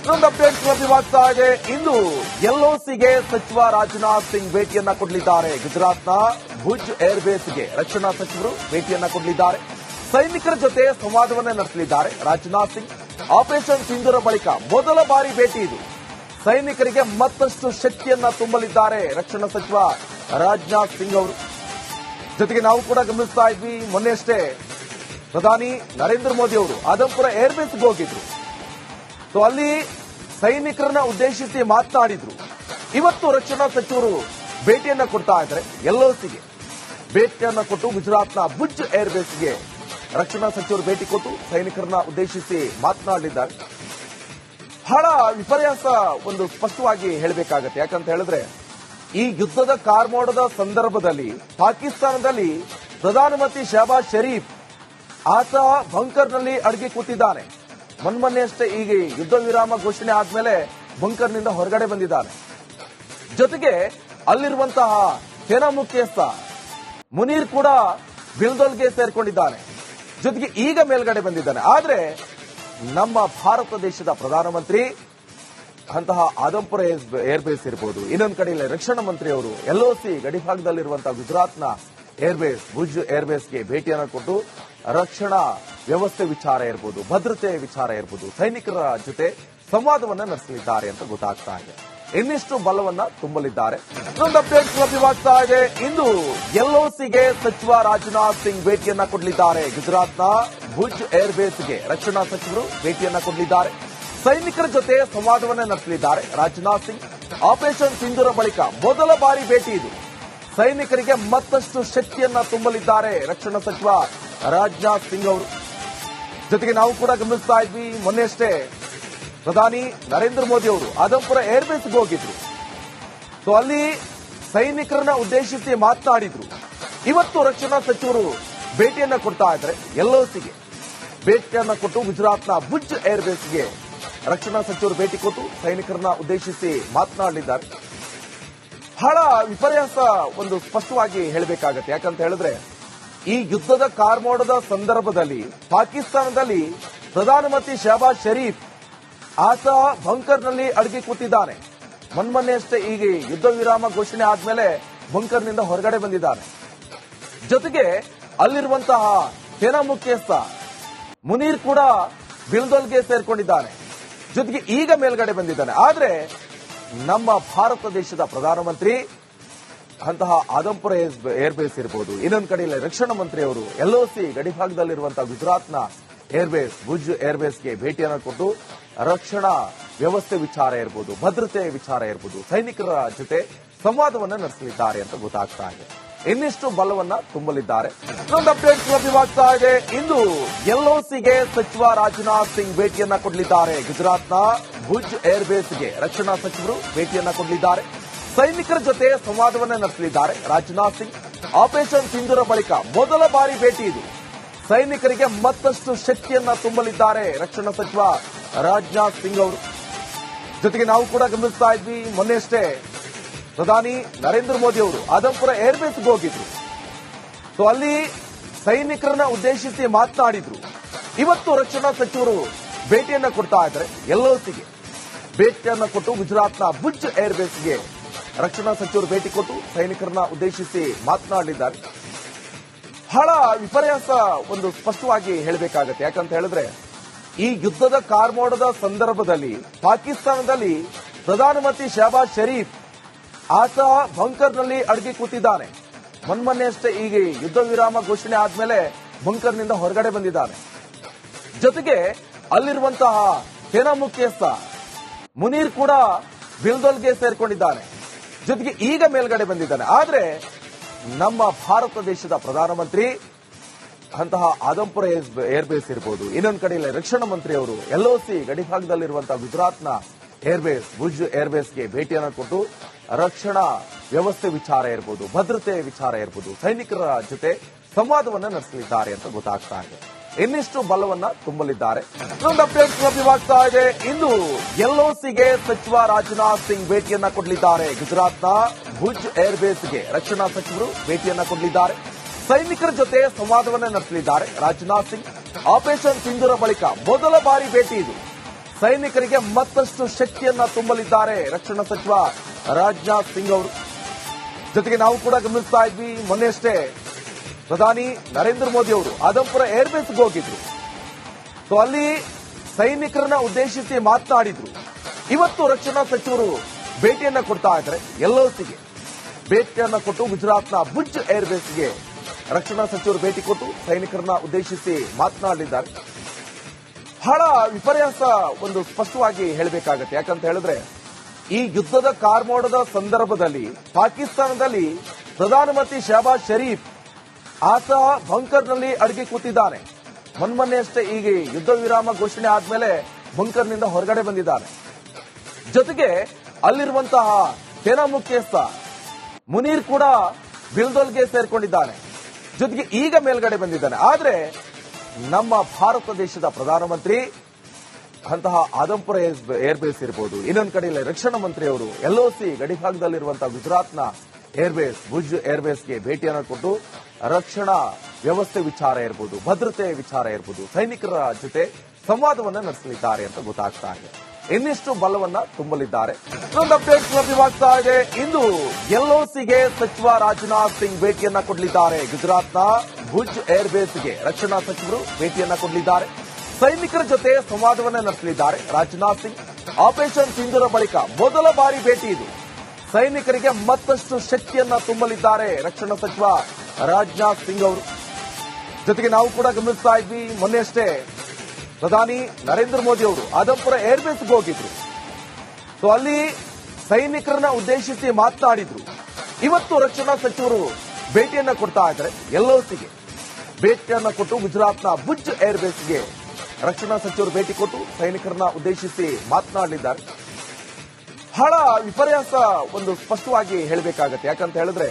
ಇನ್ನೊಂದು ಅಪ್ಡೇಟ್ ಲಭ್ಯವಾಗ್ತಾ ಇದೆ. ಇಂದು ಎಲ್ಒಸಿಗೆ ಸಚಿವ ರಾಜನಾಥ್ ಸಿಂಗ್ ಭೇಟಿಯನ್ನ ಕೊಡಲಿದ್ದಾರೆ. ಗುಜರಾತ್ನ ಭುಜ್ ಏರ್ಬೇಸ್ಗೆ ರಕ್ಷಣಾ ಸಚಿವರು ಭೇಟಿಯನ್ನ ಕೊಡಲಿದ್ದಾರೆ. ಸೈನಿಕರ ಜೊತೆ ಸಂವಾದವನ್ನ ನಡೆಸಲಿದ್ದಾರೆ ರಾಜನಾಥ್ ಸಿಂಗ್. ಆಪರೇಷನ್ ಸಿಂಧೂರ ಬಳಿಕ ಮೊದಲ ಬಾರಿ ಭೇಟಿ ಇದು. ಸೈನಿಕರಿಗೆ ಮತ್ತಷ್ಟು ಶಕ್ತಿಯನ್ನ ತುಂಬಲಿದ್ದಾರೆ ರಕ್ಷಣಾ ಸಚಿವ ರಾಜನಾಥ್ ಸಿಂಗ್ ಅವರು. ಜೊತೆಗೆ ನಾವು ಕೂಡ ಗಮನಿಸ್ತಾ ಇದ್ವಿ, ಮೊನ್ನೆಯಷ್ಟೇ ಪ್ರಧಾನಿ ನರೇಂದ್ರ ಮೋದಿ ಅವರು ಆದಂಪುರ ಏರ್ಬೇಸ್ಗೆ ಹೋಗಿದ್ರು. ಸೊ ಅಲ್ಲಿ ಸೈನಿಕರನ್ನ ಉದ್ದೇಶಿಸಿ ಮಾತನಾಡಿದ್ರು. ಇವತ್ತು ರಕ್ಷಣಾ ಸಚಿವರು ಭೇಟಿಯನ್ನ ಕೊಡ್ತಾ ಇದ್ದಾರೆ. ಎಲ್ಒಸಿಗೆ ಭೇಟಿಯನ್ನ ಕೊಟ್ಟು ಗುಜರಾತ್ನ ಭುಜ್ ಏರ್ಬೇಸ್ಗೆ ರಕ್ಷಣಾ ಸಚಿವರು ಭೇಟಿ ಕೊಟ್ಟು ಸೈನಿಕರನ್ನ ಉದ್ದೇಶಿಸಿ ಮಾತನಾಡಲಿದ್ದಾರೆ. ಬಹಳ ವಿಪರ್ಯಾಸ ಒಂದು ಸ್ಪಷ್ಟವಾಗಿ ಹೇಳಬೇಕಾಗತ್ತೆ. ಯಾಕಂತ ಹೇಳಿದ್ರೆ ಈ ಯುದ್ಧದ ಕಾರ್ಮೋಡದ ಸಂದರ್ಭದಲ್ಲಿ ಪಾಕಿಸ್ತಾನದಲ್ಲಿ ಪ್ರಧಾನಮಂತ್ರಿ ಶಹಬಾಜ್ ಶರೀಫ್ ಆತ ಬಂಕರ್ನಲ್ಲಿ ಅಡಗಿ ಕೂತಿದ್ದಾನೆ. ಮೊನ್ನೆಯಷ್ಟೇ ಈಗ ಯುದ್ಧ ವಿರಾಮ ಘೋಷಣೆ ಆದ್ಮೇಲೆ ಬಂಕರ್ನಿಂದ ಹೊರಗಡೆ ಬಂದಿದ್ದಾನೆ. ಜೊತೆಗೆ ಅಲ್ಲಿರುವಂತಹ ಸೇನಾ ಮುಖ್ಯಸ್ಥ ಮುನೀರ್ ಕೂಡ ಬಿಲ್ದೋಲ್ಗೆ ಸೇರ್ಕೊಂಡಿದ್ದಾನೆ. ಜೊತೆಗೆ ಈಗ ಮೇಲ್ಗಡೆ ಬಂದಿದ್ದಾನೆ. ಆದ್ರೆ ನಮ್ಮ ಭಾರತ ದೇಶದ ಪ್ರಧಾನಮಂತ್ರಿ ಅಂತಹ ಆದಂಪುರ ಏರ್ಬೇಸ್ ಇರಬಹುದು, ಇನ್ನೊಂದು ಕಡೆಯಲ್ಲಿ ರಕ್ಷಣಾ ಮಂತ್ರಿ ಅವರು ಎಲ್ಒಸಿ ಗಡಿಭಾಗದಲ್ಲಿರುವಂತಹ ಗುಜರಾತ್ನ ಏರ್ಬೇಸ್ ಭುಜ್ ಏರ್ಬೇಸ್ಗೆ ಭೇಟಿಯನ್ನು ಕೊಟ್ಟು ರಕ್ಷಣಾ ವ್ಯವಸ್ಥೆ ವಿಚಾರ ಇರಬಹುದು, ಭದ್ರತೆ ವಿಚಾರ ಇರಬಹುದು, ಸೈನಿಕರ ಜೊತೆ ಸಂವಾದವನ್ನ ನಡೆಸಲಿದ್ದಾರೆ ಅಂತ ಗೊತ್ತಾಗ್ತಾ ಇದೆ. ಇನ್ನಿಷ್ಟು ಬಲವನ್ನ ತುಂಬಲಿದ್ದಾರೆ. ಇನ್ನೊಂದು ಅಪ್ಡೇಟ್ ಲಭ್ಯವಾಗ್ತಾ ಇದೆ. ಇಂದು ಎಲ್ಒಸಿಗೆ ಸಚಿವ ರಾಜನಾಥ್ ಸಿಂಗ್ ಭೇಟಿಯನ್ನ ಕೊಡಲಿದ್ದಾರೆ. ಗುಜರಾತ್ನ ಭುಜ್ ಏರ್ಬೇಸ್ಗೆ ರಕ್ಷಣಾ ಸಚಿವರು ಭೇಟಿಯನ್ನ ಕೊಡಲಿದ್ದಾರೆ. ಸೈನಿಕರ ಜೊತೆ ಸಂವಾದವನ್ನ ನಡೆಸಲಿದ್ದಾರೆ ರಾಜನಾಥ್ ಸಿಂಗ್. ಆಪರೇಷನ್ ಸಿಂಧೂರ ಬಳಿಕ ಮೊದಲ ಬಾರಿ ಭೇಟಿ ಇದು. ಸೈನಿಕರಿಗೆ ಮತ್ತಷ್ಟು ಶಕ್ತಿಯನ್ನ ತುಂಬಲಿದ್ದಾರೆ ರಕ್ಷಣಾ ಸಚಿವ ರಾಜನಾಥ್ ಸಿಂಗ್ ಅವರು. ಜೊತೆಗೆ ನಾವು ಕೂಡ ಗಮನಿಸ್ತಾ ಇದ್ವಿ, ಮೊನ್ನೆಯಷ್ಟೇ ಪ್ರಧಾನಿ ನರೇಂದ್ರ ಮೋದಿ ಅವರು ಆದಂಪುರ ಏರ್ಬೇಸ್ಗೆ ಹೋಗಿದ್ರು. ಸೊ ಅಲ್ಲಿ ಸೈನಿಕರನ್ನ ಉದ್ದೇಶಿಸಿ ಮಾತನಾಡಿದ್ರು. ಇವತ್ತು ರಕ್ಷಣಾ ಸಚಿವರು ಭೇಟಿಯನ್ನ ಕೊಡ್ತಾ ಇದ್ದಾರೆ. ಎಲ್ಒಸಿಗೆ ಭೇಟಿಯನ್ನ ಕೊಟ್ಟು ಗುಜರಾತ್ನ ಭುಜ್ ಏರ್ಬೇಸ್ಗೆ ರಕ್ಷಣಾ ಸಚಿವರು ಭೇಟಿ ಕೊಟ್ಟು ಸೈನಿಕರನ್ನ ಉದ್ದೇಶಿಸಿ ಮಾತನಾಡಲಿದ್ದಾರೆ. ಬಹಳ ವಿಪರ್ಯಾಸ ಒಂದು ಸ್ಪಷ್ಟವಾಗಿ ಹೇಳಬೇಕಾಗತ್ತೆ. ಯಾಕಂತ ಹೇಳಿದ್ರೆ ಈ ಯುದ್ಧದ ಕಾರ್ಮೋಡದ ಸಂದರ್ಭದಲ್ಲಿ ಪಾಕಿಸ್ತಾನದಲ್ಲಿ ಪ್ರಧಾನಮಂತ್ರಿ ಶಹಬಾಜ್ ಶರೀಫ್ ಆತ ಬಂಕರ್ನಲ್ಲಿ ಅಡಗಿ ಕೂತಿದ್ದಾನೆ. ಮೊನ್ನೆಯಷ್ಟೇ ಈಗ ಯುದ್ಧ ವಿರಾಮ ಘೋಷಣೆ ಆದ್ಮೇಲೆ ಬಂಕರ್ನಿಂದ ಹೊರಗಡೆ ಬಂದಿದ್ದಾನೆ. ಜೊತೆಗೆ ಅಲ್ಲಿರುವಂತಹ ಸೇನಾ ಮುಖ್ಯಸ್ಥ ಮುನೀರ್ ಕೂಡ ಬಿಲ್ದೋಲ್ಗೆ ಸೇರ್ಕೊಂಡಿದ್ದಾನೆ. ಜೊತೆಗೆ ಈಗ ಮೇಲ್ಗಡೆ ಬಂದಿದ್ದಾನೆ. ಆದ್ರೆ ನಮ್ಮ ಭಾರತ ದೇಶದ ಪ್ರಧಾನಮಂತ್ರಿ ಅಂತಹ ಆದಂಪುರ ಏರ್ಬೇಸ್ ಇರಬಹುದು, ಇನ್ನೊಂದು ಕಡೆಯಲ್ಲಿ ರಕ್ಷಣಾ ಮಂತ್ರಿ ಅವರು ಎಲ್ಒಸಿ ಗಡಿಭಾಗದಲ್ಲಿರುವಂತಹ ಗುಜರಾತ್ನ ಏರ್ಬೇಸ್ ಭುಜ್ ಏರ್ಬೇಸ್ಗೆ ಭೇಟಿಯನ್ನು ಕೊಟ್ಟು ರಕ್ಷಣಾ ವ್ಯವಸ್ಥೆ ವಿಚಾರ ಇರಬಹುದು, ಭದ್ರತೆ ವಿಚಾರ ಇರಬಹುದು, ಸೈನಿಕರ ಜೊತೆ ಸಂವಾದವನ್ನ ನಡೆಸಲಿದ್ದಾರೆ ಅಂತ ಗೊತ್ತಾಗ್ತಾ ಇದೆ. ಇನ್ನಿಷ್ಟು ಬಲವನ್ನ ತುಂಬಲಿದ್ದಾರೆ. ಇನ್ನೊಂದು ಅಪ್ಡೇಟ್ ಲಭ್ಯವಾಗ್ತಾ ಇದೆ. ಇಂದು ಎಲ್ಒಸಿಗೆ ಸಚಿವ ರಾಜನಾಥ್ ಸಿಂಗ್ ಭೇಟಿಯನ್ನ ಕೊಡಲಿದ್ದಾರೆ. ಗುಜರಾತ್ನ ಭುಜ್ ಏರ್ಬೇಸ್ಗೆ ರಕ್ಷಣಾ ಸಚಿವರು ಭೇಟಿಯನ್ನ ಕೊಡಲಿದ್ದಾರೆ. ಸೈನಿಕರ ಜೊತೆ ಸಂವಾದವನ್ನ ನಡೆಸಲಿದ್ದಾರೆ ರಾಜನಾಥ್ ಸಿಂಗ್. ಆಪರೇಷನ್ ಸಿಂಧೂರ ಬಳಿಕ ಮೊದಲ ಬಾರಿ ಭೇಟಿ ಇದು. ಸೈನಿಕರಿಗೆ ಮತ್ತಷ್ಟು ಶಕ್ತಿಯನ್ನ ತುಂಬಲಿದ್ದಾರೆ ರಕ್ಷಣಾ ಸಚಿವ ರಾಜನಾಥ್ ಸಿಂಗ್ ಅವರು. ಜೊತೆಗೆ ನಾವು ಕೂಡ ಗಮನಿಸ್ತಾ ಇದ್ವಿ, ಮೊನ್ನೆಯಷ್ಟೇ ಪ್ರಧಾನಿ ನರೇಂದ್ರ ಮೋದಿ ಅವರು ಆದಂಪುರ ಏರ್ಬೇಸ್ಗೆ ಹೋಗಿದ್ರು. ಸೊ ಅಲ್ಲಿ ಸೈನಿಕರನ್ನ ಉದ್ದೇಶಿಸಿ ಮಾತನಾಡಿದ್ರು. ಇವತ್ತು ರಕ್ಷಣಾ ಸಚಿವರು ಭೇಟಿಯನ್ನ ಕೊಡ್ತಾ ಇದ್ದಾರೆ. ಎಲ್ಒಸಿಗೆ ಭೇಟಿಯನ್ನ ಕೊಟ್ಟು ಗುಜರಾತ್ನ ಭುಜ್ ಏರ್ಬೇಸ್ಗೆ ರಕ್ಷಣಾ ಸಚಿವರು ಭೇಟಿ ಕೊಟ್ಟು ಸೈನಿಕರನ್ನ ಉದ್ದೇಶಿಸಿ ಮಾತನಾಡಲಿದ್ದಾರೆ. ಬಹಳ ವಿಪರ್ಯಾಸ ಒಂದು ಸ್ಪಷ್ಟವಾಗಿ ಹೇಳಬೇಕಾಗತ್ತೆ. ಯಾಕಂತ ಹೇಳಿದ್ರೆ ಈ ಯುದ್ಧದ ಕಾರ್ಮೋಡದ ಸಂದರ್ಭದಲ್ಲಿ ಪಾಕಿಸ್ತಾನದಲ್ಲಿ ಪ್ರಧಾನಮಂತ್ರಿ ಶಹಬಾಜ್ ಶರೀಫ್ ಆತ ಬಂಕರ್ನಲ್ಲಿ ಅಡಗಿ ಕೂತಿದ್ದಾನೆ. ಮೊನ್ನೆಯಷ್ಟೇ ಈಗ ಯುದ್ಧ ವಿರಾಮ ಘೋಷಣೆ ಆದ್ಮೇಲೆ ಬಂಕರ್ನಿಂದ ಹೊರಗಡೆ ಬಂದಿದ್ದಾನೆ. ಜೊತೆಗೆ ಅಲ್ಲಿರುವಂತಹ ಸೇನಾ ಮುಖ್ಯಸ್ಥ ಮುನೀರ್ ಕೂಡ ಬಿಲ್ದೋಲ್ಗೆ ಸೇರ್ಕೊಂಡಿದ್ದಾನೆ. ಜೊತೆಗೆ ಈಗ ಮೇಲ್ಗಡೆ ಬಂದಿದ್ದಾನೆ. ಆದ್ರೆ ನಮ್ಮ ಭಾರತ ದೇಶದ ಪ್ರಧಾನಮಂತ್ರಿ ಅಂತಹ ಆದಂಪುರ ಏರ್ಬೇಸ್ ಇರಬಹುದು, ಇನ್ನೊಂದು ಕಡೆಯಲ್ಲಿ ರಕ್ಷಣಾ ಮಂತ್ರಿ ಅವರು ಎಲ್ಒಸಿ ಗಡಿಭಾಗದಲ್ಲಿರುವಂತಹ ಗುಜರಾತ್ನ ಏರ್ಬೇಸ್ ಭುಜ್ ಏರ್ಬೇಸ್ಗೆ ಭೇಟಿಯನ್ನು ಕೊಟ್ಟು ರಕ್ಷಣಾ ವ್ಯವಸ್ಥೆ ವಿಚಾರ ಇರಬಹುದು, ಭದ್ರತೆ ವಿಚಾರ ಇರಬಹುದು, ಸೈನಿಕರ ಜೊತೆ ಸಂವಾದವನ್ನ ನಡೆಸಲಿದ್ದಾರೆ ಅಂತ ಗೊತ್ತಾಗ್ತಾ ಇದೆ. ಇನ್ನಿಷ್ಟು ಬಲವನ್ನ ತುಂಬಲಿದ್ದಾರೆ. ಇನ್ನೊಂದು ಅಪ್ಡೇಟ್ ಲಭ್ಯವಾಗ್ತಾ ಇದೆ. ಇಂದು ಎಲ್ಒಸಿಗೆ ಸಚಿವ ರಾಜನಾಥ್ ಸಿಂಗ್ ಭೇಟಿಯನ್ನ ಕೊಡಲಿದ್ದಾರೆ. ಗುಜರಾತ್ನ ಭುಜ್ ಏರ್ಬೇಸ್ಗೆ ರಕ್ಷಣಾ ಸಚಿವರು ಭೇಟಿಯನ್ನ ಕೊಡಲಿದ್ದಾರೆ. ಸೈನಿಕರ ಜೊತೆ ಸಂವಾದವನ್ನ ನಡೆಸಲಿದ್ದಾರೆ ರಾಜನಾಥ್ ಸಿಂಗ್. ಆಪರೇಷನ್ ಸಿಂಧೂರ ಬಳಿಕ ಮೊದಲ ಬಾರಿ ಭೇಟಿ ಇದು. ಸೈನಿಕರಿಗೆ ಮತ್ತಷ್ಟು ಶಕ್ತಿಯನ್ನ ತುಂಬಲಿದ್ದಾರೆ ರಕ್ಷಣಾ ಸಚಿವ ರಾಜನಾಥ್ ಸಿಂಗ್ ಅವರು. ಜೊತೆಗೆ ನಾವು ಕೂಡ ಗಮನಿಸ್ತಾ ಇದ್ವಿ, ಮೊನ್ನೆಯಷ್ಟೇ ಪ್ರಧಾನಿ ನರೇಂದ್ರ ಮೋದಿ ಅವರು ಆದಂಪುರ ಏರ್ಬೇಸ್ಗೆ ಹೋಗಿದ್ರು. ಸೊ ಅಲ್ಲಿ ಸೈನಿಕರನ್ನ ಉದ್ದೇಶಿಸಿ ಮಾತನಾಡಿದ್ರು. ಇವತ್ತು ರಕ್ಷಣಾ ಸಚಿವರು ಭೇಟಿಯನ್ನ ಕೊಡ್ತಾ ಇದ್ದಾರೆ. LOCಗೆ ಭೇಟಿಯನ್ನ ಕೊಟ್ಟು ಗುಜರಾತ್ನ ಭುಜ್ ಏರ್ಬೇಸ್ಗೆ ರಕ್ಷಣಾ ಸಚಿವರು ಭೇಟಿ ಕೊಟ್ಟು ಸೈನಿಕರನ್ನ ಉದ್ದೇಶಿಸಿ ಮಾತನಾಡಲಿದ್ದಾರೆ. ಬಹಳ ವಿಪರ್ಯಾಸ ಒಂದು ಸ್ಪಷ್ಟವಾಗಿ ಹೇಳಬೇಕಾಗತ್ತೆ. ಯಾಕಂತ ಹೇಳಿದ್ರೆ ಈ ಯುದ್ಧದ ಕಾರ್ಮೋಡದ ಸಂದರ್ಭದಲ್ಲಿ ಪಾಕಿಸ್ತಾನದಲ್ಲಿ ಪ್ರಧಾನಮಂತ್ರಿ ಶಹಬಾಜ್ ಶರೀಫ್ ಆತ ಬಂಕರ್ನಲ್ಲಿ ಅಡಗಿ ಕೂತಿದ್ದಾನೆ. ಮೊನ್ನೆಯಷ್ಟೇ ಈಗ ಯುದ್ಧ ವಿರಾಮ ಘೋಷಣೆ ಆದ್ಮೇಲೆ ಬಂಕರ್ನಿಂದ ಹೊರಗಡೆ ಬಂದಿದ್ದಾನೆ. ಜೊತೆಗೆ ಅಲ್ಲಿರುವಂತಹ ಸೇನಾ ಮುಖ್ಯಸ್ಥ ಮುನೀರ್ ಕೂಡ ಬಿಲ್ದೋಲ್ಗೆ ಸೇರ್ಕೊಂಡಿದ್ದಾನೆ. ಜೊತೆಗೆ ಈಗ ಮೇಲ್ಗಡೆ ಬಂದಿದ್ದಾನೆ. ಆದ್ರೆ ನಮ್ಮ ಭಾರತ ದೇಶದ ಪ್ರಧಾನಮಂತ್ರಿ ಅಂತಹ ಆದಂಪುರ ಏರ್ಬೇಸ್ ಇರಬಹುದು, ಇನ್ನೊಂದು ಕಡೆಯಲ್ಲಿ ರಕ್ಷಣಾ ಮಂತ್ರಿ ಅವರು LOC ಗಡಿಭಾಗದಲ್ಲಿರುವಂತಹ ಗುಜರಾತ್ನ ಏರ್ಬೇಸ್ ಭುಜ್ ಏರ್ಬೇಸ್ಗೆ ಭೇಟಿಯನ್ನು ಕೊಟ್ಟು ರಕ್ಷಣಾ ವ್ಯವಸ್ಥೆ ವಿಚಾರ ಇರಬಹುದು, ಭದ್ರತೆ ವಿಚಾರ ಇರಬಹುದು, ಸೈನಿಕರ ಜೊತೆ ಸಂವಾದವನ್ನ ನಡೆಸಲಿದ್ದಾರೆ ಅಂತ ಗೊತ್ತಾಗ್ತಾ ಇದೆ. ಇನ್ನಿಷ್ಟು ಬಲವನ್ನ ತುಂಬಲಿದ್ದಾರೆ. ಇನ್ನೊಂದು ಅಪ್ಡೇಟ್ ಲಭ್ಯವಾಗ್ತಾ ಇದೆ. ಇಂದು LOCಗೆ ಸಚಿವ ರಾಜನಾಥ್ ಸಿಂಗ್ ಭೇಟಿಯನ್ನ ಕೊಡಲಿದ್ದಾರೆ. ಗುಜರಾತ್ನ ಭುಜ್ ಏರ್ಬೇಸ್ಗೆ ರಕ್ಷಣಾ ಸಚಿವರು ಭೇಟಿಯನ್ನ ಕೊಡಲಿದ್ದಾರೆ. ಸೈನಿಕರ ಜೊತೆ ಸಂವಾದವನ್ನ ನಡೆಸಲಿದ್ದಾರೆ ರಾಜನಾಥ್ ಸಿಂಗ್. ಆಪರೇಷನ್ ಸಿಂಧೂರ ಬಳಿಕ ಮೊದಲ ಬಾರಿ ಭೇಟಿ ಇದು. ಸೈನಿಕರಿಗೆ ಮತ್ತಷ್ಟು ಶಕ್ತಿಯನ್ನ ತುಂಬಲಿದ್ದಾರೆ ರಕ್ಷಣಾ ಸಚಿವ ರಾಜನಾಥ್ ಸಿಂಗ್ ಅವರು. ಜೊತೆಗೆ ನಾವು ಕೂಡ ಗಮನಿಸ್ತಾ ಇದ್ವಿ, ಮೊನ್ನೆಯಷ್ಟೇ ಪ್ರಧಾನಿ ನರೇಂದ್ರ ಮೋದಿ ಅವರು ಆದಂಪುರ ಏರ್ಬೇಸ್ಗೆ ಹೋಗಿದ್ರು. ಸೊ ಅಲ್ಲಿ ಸೈನಿಕರನ್ನ ಉದ್ದೇಶಿಸಿ ಮಾತನಾಡಿದ್ರು. ಇವತ್ತು ರಕ್ಷಣಾ ಸಚಿವರು ಭೇಟಿಯನ್ನ ಕೊಡ್ತಾ ಇದ್ದಾರೆ. LOCಗೆ ಭೇಟಿಯನ್ನ ಕೊಟ್ಟು ಗುಜರಾತ್ನ ಭುಜ್ ಏರ್ಬೇಸ್ಗೆ ರಕ್ಷಣಾ ಸಚಿವರು ಭೇಟಿ ಕೊಟ್ಟು ಸೈನಿಕರನ್ನ ಉದ್ದೇಶಿಸಿ ಮಾತನಾಡಲಿದ್ದಾರೆ. ಬಹಳ ವಿಪರ್ಯಾಸ ಒಂದು ಸ್ಪಷ್ಟವಾಗಿ ಹೇಳಬೇಕಾಗತ್ತೆ. ಯಾಕಂತ ಹೇಳಿದ್ರೆ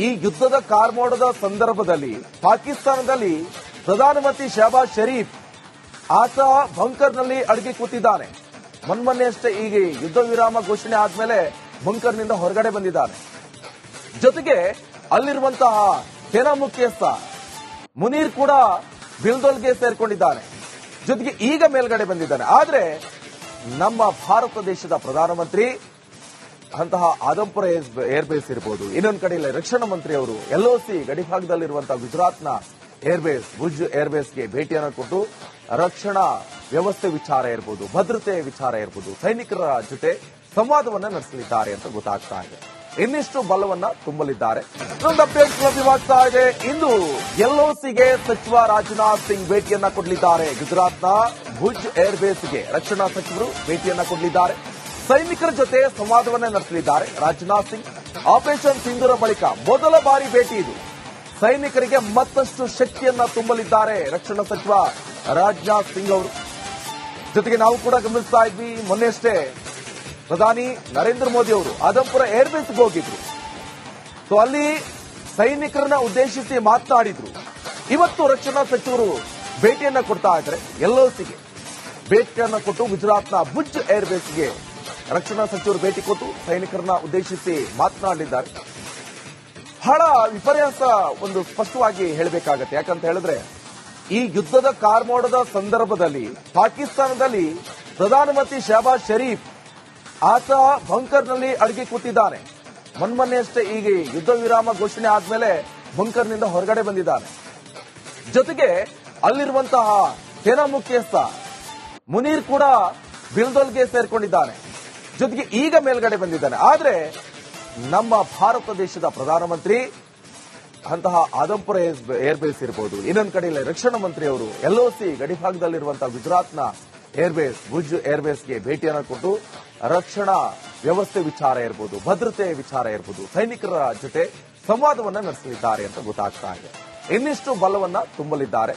ಈ ಯುದ್ಧದ ಕಾರ್ಮೋಡದ ಸಂದರ್ಭದಲ್ಲಿ ಪಾಕಿಸ್ತಾನದಲ್ಲಿ ಪ್ರಧಾನಮಂತ್ರಿ ಶಹಬಾಜ್ ಶರೀಫ್ ಆತ ಬಂಕರ್ನಲ್ಲಿ ಅಡಗಿ ಕೂತಿದ್ದಾನೆ. ಮೊನ್ನೆಯಷ್ಟೇ ಈಗ ಯುದ್ಧ ವಿರಾಮ ಘೋಷಣೆ ಆದ್ಮೇಲೆ ಬಂಕರ್ನಿಂದ ಹೊರಗಡೆ ಬಂದಿದ್ದಾನೆ. ಜೊತೆಗೆ ಅಲ್ಲಿರುವಂತಹ ಸೇನಾ ಮುಖ್ಯಸ್ಥ ಮುನೀರ್ ಕೂಡ ಬಿಲ್ದೋಲ್ಗೆ ಸೇರ್ಕೊಂಡಿದ್ದಾನೆ. ಜೊತೆಗೆ ಈಗ ಮೇಲ್ಗಡೆ ಬಂದಿದ್ದಾನೆ. ಆದ್ರೆ ನಮ್ಮ ಭಾರತ ದೇಶದ ಪ್ರಧಾನಮಂತ್ರಿ ಅಂತಹ ಆದಂಪುರ ಏರ್ಬೇಸ್ ಇರಬಹುದು, ಇನ್ನೊಂದು ಕಡೆಯಲ್ಲಿ ರಕ್ಷಣಾ ಮಂತ್ರಿ ಅವರು LOC ಗಡಿಭಾಗದಲ್ಲಿರುವಂತಹ ಗುಜರಾತ್ನ ಏರ್ಬೇಸ್ ಭುಜ್ ಏರ್ಬೇಸ್ಗೆ ಭೇಟಿಯನ್ನು ಕೊಟ್ಟು ರಕ್ಷಣಾ ವ್ಯವಸ್ಥೆ ವಿಚಾರ ಇರಬಹುದು, ಭದ್ರತೆ ವಿಚಾರ ಇರಬಹುದು, ಸೈನಿಕರ ಜೊತೆ ಸಂವಾದವನ್ನ ನಡೆಸಲಿದ್ದಾರೆ ಅಂತ ಗೊತ್ತಾಗ್ತಾ ಇದೆ. ಇನ್ನಿಷ್ಟು ಬಲವನ್ನ ತುಂಬಲಿದ್ದಾರೆ. ಇನ್ನೊಂದು ಅಪ್ಡೇಟ್ ಲಭ್ಯವಾಗ್ತಾ ಇದೆ. ಇಂದು LOCಗೆ ಸಚಿವ ರಾಜನಾಥ್ ಸಿಂಗ್ ಭೇಟಿಯನ್ನ ಕೊಡಲಿದ್ದಾರೆ. ಗುಜರಾತ್ನ ಭುಜ್ ಏರ್ಬೇಸ್ಗೆ ರಕ್ಷಣಾ ಸಚಿವರು ಭೇಟಿಯನ್ನ ಕೊಡಲಿದ್ದಾರೆ. ಸೈನಿಕರ ಜೊತೆ ಸಂವಾದವನ್ನ ನಡೆಸಲಿದ್ದಾರೆ ರಾಜನಾಥ್ ಸಿಂಗ್. ಆಪರೇಷನ್ ಸಿಂಧೂರ ಬಳಿಕ ಮೊದಲ ಬಾರಿ ಭೇಟಿ ಇದು. ಸೈನಿಕರಿಗೆ ಮತ್ತಷ್ಟು ಶಕ್ತಿಯನ್ನ ತುಂಬಲಿದ್ದಾರೆ ರಕ್ಷಣಾ ಸಚಿವ ರಾಜನಾಥ್ ಸಿಂಗ್ ಅವರು. ಜೊತೆಗೆ ನಾವು ಕೂಡ ಗಮನಿಸ್ತಾ ಇದ್ವಿ, ಮೊನ್ನೆಯಷ್ಟೇ ಪ್ರಧಾನಿ ನರೇಂದ್ರ ಮೋದಿ ಅವರು ಆದಂಪುರ ಏರ್ಬೇಸ್ಗೆ ಹೋಗಿದ್ರು. ಸೊ ಅಲ್ಲಿ ಸೈನಿಕರನ್ನ ಉದ್ದೇಶಿಸಿ ಮಾತನಾಡಿದ್ರು. ಇವತ್ತು ರಕ್ಷಣಾ ಸಚಿವರು ಭೇಟಿಯನ್ನ ಕೊಡ್ತಾ ಇದ್ದಾರೆ. LOCಗೆ ಭೇಟಿಯನ್ನ ಕೊಟ್ಟು ಗುಜರಾತ್ನ ಭುಜ್ ಏರ್ಬೇಸ್ಗೆ ರಕ್ಷಣಾ ಸಚಿವರು ಭೇಟಿ ಕೊಟ್ಟು ಸೈನಿಕರನ್ನ ಉದ್ದೇಶಿಸಿ ಮಾತನಾಡಲಿದ್ದಾರೆ. ಬಹಳ ವಿಪರ್ಯಾಸ ಒಂದು ಸ್ಪಷ್ಟವಾಗಿ ಹೇಳಬೇಕಾಗತ್ತೆ. ಯಾಕಂತ ಹೇಳಿದ್ರೆ ಈ ಯುದ್ಧದ ಕಾರ್ಮೋಡದ ಸಂದರ್ಭದಲ್ಲಿ ಪಾಕಿಸ್ತಾನದಲ್ಲಿ ಪ್ರಧಾನಮಂತ್ರಿ ಶಹಬಾಜ್ ಶರೀಫ್ ಆತ ಬಂಕರ್ನಲ್ಲಿ ಅಡಗಿ ಕೂತಿದ್ದಾನೆ. ಮೊನ್ನೆಯಷ್ಟೇ ಈಗ ಯುದ್ಧ ವಿರಾಮ ಘೋಷಣೆ ಆದ್ಮೇಲೆ ಬಂಕರ್ನಿಂದ ಹೊರಗಡೆ ಬಂದಿದ್ದಾನೆ. ಜೊತೆಗೆ ಅಲ್ಲಿರುವಂತಹ ಸೇನಾ ಮುಖ್ಯಸ್ಥ ಮುನೀರ್ ಕೂಡ ಬಿಲ್ದೋಲ್ಗೆ ಸೇರ್ಕೊಂಡಿದ್ದಾನೆ. ಜೊತೆಗೆ ಈಗ ಮೇಲ್ಗಡೆ ಬಂದಿದ್ದಾನೆ. ಆದ್ರೆ ನಮ್ಮ ಭಾರತ ದೇಶದ ಪ್ರಧಾನಮಂತ್ರಿ ಅಂತಹ ಆದಂಪುರ ಏರ್ಬೇಸ್ ಇರಬಹುದು, ಇನ್ನೊಂದು ಕಡೆಯಲ್ಲಿ ರಕ್ಷಣಾ ಮಂತ್ರಿ ಅವರು LOC ಗಡಿಭಾಗದಲ್ಲಿರುವಂತಹ ಗುಜರಾತ್ನ ಏರ್ಬೇಸ್ ಭುಜ್ ಏರ್ಬೇಸ್ಗೆ ಭೇಟಿಯನ್ನು ಕೊಟ್ಟು ರಕ್ಷಣಾ ವ್ಯವಸ್ಥೆ ವಿಚಾರ ಇರಬಹುದು, ಭದ್ರತೆ ವಿಚಾರ ಇರಬಹುದು, ಸೈನಿಕರ ಜೊತೆ ಸಂವಾದವನ್ನ ನಡೆಸಲಿದ್ದಾರೆ ಅಂತ ಗೊತ್ತಾಗ್ತಾ ಇದೆ. ಇನ್ನಿಷ್ಟು ಬಲವನ್ನ ತುಂಬಲಿದ್ದಾರೆ.